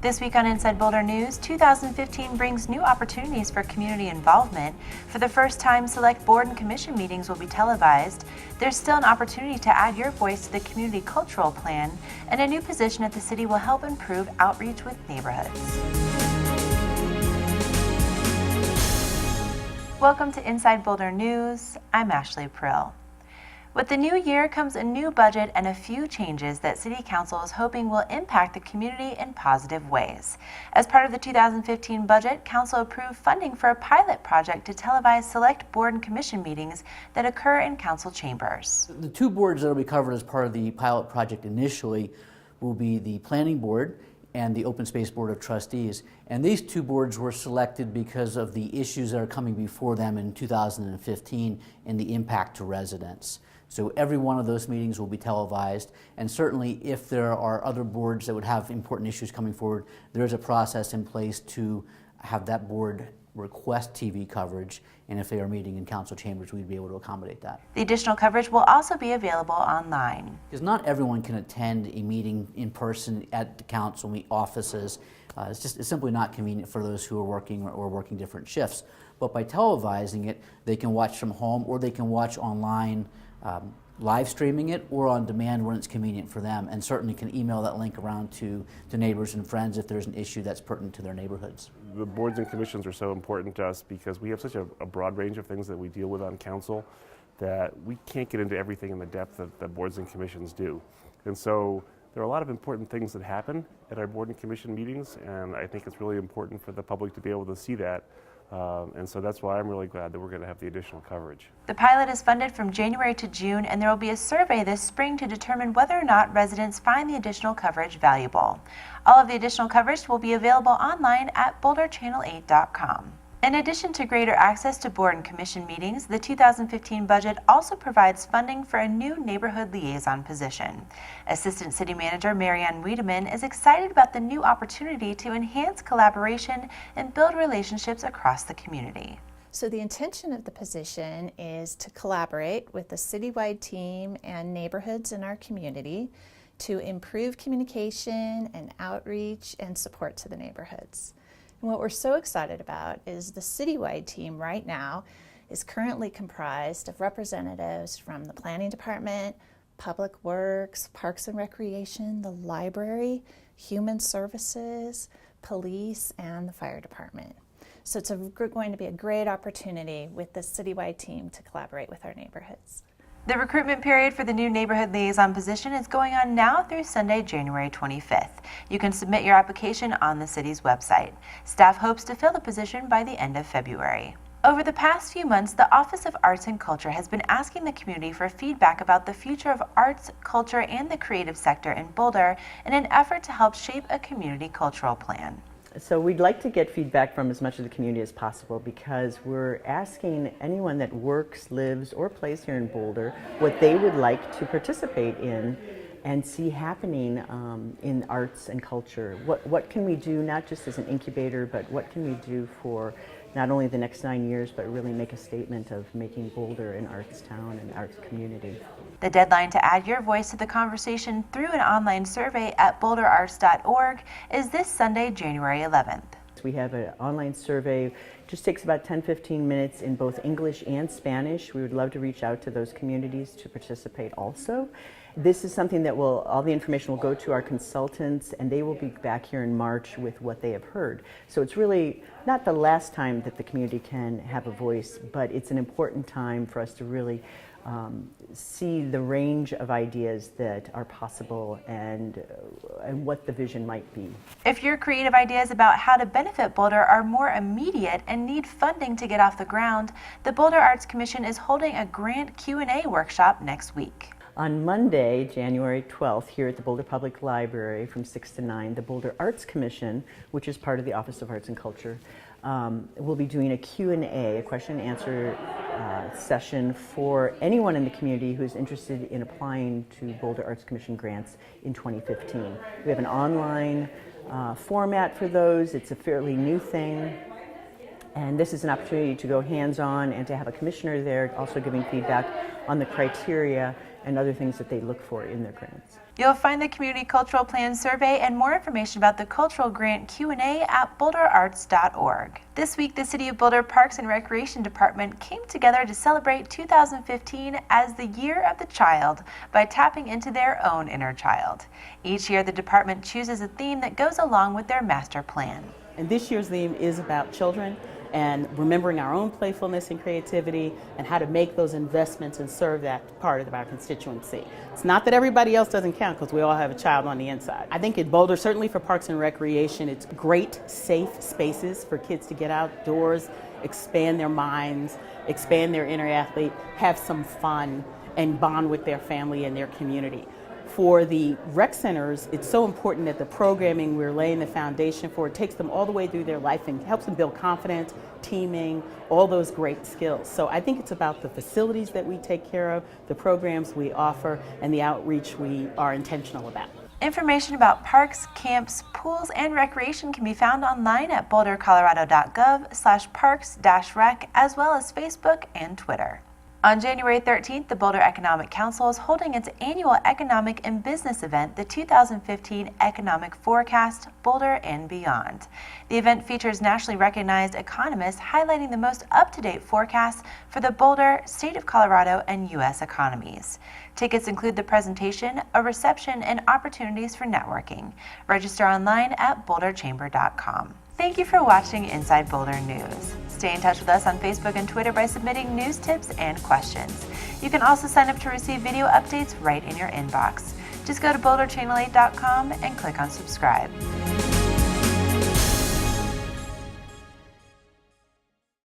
This week on Inside Boulder News, 2015 brings new opportunities for community involvement. For the first time, select board and commission meetings will be televised. There's still an opportunity to add your voice to the community cultural plan, and a new position at the city will help improve outreach with neighborhoods. Welcome to Inside Boulder News. I'm Ashley Prill. With the new year comes a new budget and a few changes that City Council is hoping will impact the community in positive ways. As part of the 2015 budget, Council approved funding for a pilot project to televise select board and commission meetings that occur in Council chambers. The two boards that will be covered as part of the pilot project initially will be the Planning Board and the Open Space Board of Trustees. And these two boards were selected because of the issues that are coming before them in 2015 and the impact to residents. So every one of those meetings will be televised, and certainly if there are other boards that would have important issues coming forward, there's a process in place to have that board request TV coverage, and if they are meeting in council chambers, we'd be able to accommodate that. The additional coverage will also be available online. Because not everyone can attend a meeting in person at the council offices. It's simply not convenient for those who are working different shifts. But by televising it, they can watch from home, or they can watch online, live streaming it, or on demand when it's convenient for them, and certainly can email that link around to neighbors and friends if there's an issue that's pertinent to their neighborhoods. The boards and commissions are so important to us because we have such a broad range of things that we deal with on council that we can't get into everything in the depth that boards and commissions do. And so there are a lot of important things that happen at our board and commission meetings, and I think it's really important for the public to be able to see that. And so that's why I'm really glad that we're going to have the additional coverage. The pilot is funded from January to June, and there will be a survey this spring to determine whether or not residents find the additional coverage valuable. All of the additional coverage will be available online at boulderchannel8.com. In addition to greater access to board and commission meetings, the 2015 budget also provides funding for a new neighborhood liaison position. Assistant City Manager Marianne Wiedemann is excited about the new opportunity to enhance collaboration and build relationships across the community. So the intention of the position is to collaborate with the citywide team and neighborhoods in our community to improve communication and outreach and support to the neighborhoods. And what we're so excited about is the citywide team right now is currently comprised of representatives from the Planning Department, Public Works, Parks and Recreation, the Library, Human Services, Police, and the Fire Department. So it's going to be a great opportunity with the citywide team to collaborate with our neighborhoods. The recruitment period for the new neighborhood liaison position is going on now through Sunday, January 25th. You can submit your application on the city's website. Staff hopes to fill the position by the end of February. Over the past few months, the Office of Arts and Culture has been asking the community for feedback about the future of arts, culture, and the creative sector in Boulder in an effort to help shape a community cultural plan. So we'd like to get feedback from as much of the community as possible because we're asking anyone that works, lives, or plays here in Boulder what they would like to participate in and see happening in arts and culture. What can we do, not just as an incubator, but what can we do for not only the next 9 years, but really make a statement of making Boulder an arts town and arts community. The deadline to add your voice to the conversation through an online survey at boulderarts.org is this Sunday, January 11th. We have an online survey. It just takes about 10-15 minutes in both English and Spanish. We would love to reach out to those communities to participate also. This is something that all the information will go to our consultants, and they will be back here in March with what they have heard. So it's really not the last time that the community can have a voice, but it's an important time for us to really see the range of ideas that are possible and what the vision might be. If your creative ideas about how to benefit Boulder are more immediate and need funding to get off the ground, the Boulder Arts Commission is holding a grant Q&A workshop next week. On Monday, January 12th, here at the Boulder Public Library from 6 to 9, the Boulder Arts Commission, which is part of the Office of Arts and Culture, will be doing a Q&A, a question and answer session for anyone in the community who's interested in applying to Boulder Arts Commission grants in 2015. We have an online format for those. It's a fairly new thing. And this is an opportunity to go hands-on and to have a commissioner there also giving feedback on the criteria and other things that they look for in their grants. You'll find the Community Cultural Plan survey and more information about the Cultural Grant Q&A at boulderarts.org. This week, the City of Boulder Parks and Recreation Department came together to celebrate 2015 as the Year of the Child by tapping into their own inner child. Each year, the department chooses a theme that goes along with their master plan. And this year's theme is about children and remembering our own playfulness and creativity and how to make those investments and serve that part of our constituency. It's not that everybody else doesn't count, because we all have a child on the inside. I think in Boulder, certainly for Parks and Recreation, it's great, safe spaces for kids to get outdoors, expand their minds, expand their inner athlete, have some fun, and bond with their family and their community. For the rec centers, it's so important that the programming we're laying the foundation for takes them all the way through their life and helps them build confidence, teaming, all those great skills. So I think it's about the facilities that we take care of, the programs we offer, and the outreach we are intentional about. Information about parks, camps, pools, and recreation can be found online at bouldercolorado.gov/parks-rec, as well as Facebook and Twitter. On January 13th, the Boulder Economic Council is holding its annual economic and business event, the 2015 Economic Forecast, Boulder and Beyond. The event features nationally recognized economists highlighting the most up-to-date forecasts for the Boulder, state of Colorado, and U.S. economies. Tickets include the presentation, a reception, and opportunities for networking. Register online at boulderchamber.com. Thank you for watching Inside Boulder News. Stay in touch with us on Facebook and Twitter by submitting news tips and questions. You can also sign up to receive video updates right in your inbox. Just go to boulderchannel8.com and click on subscribe.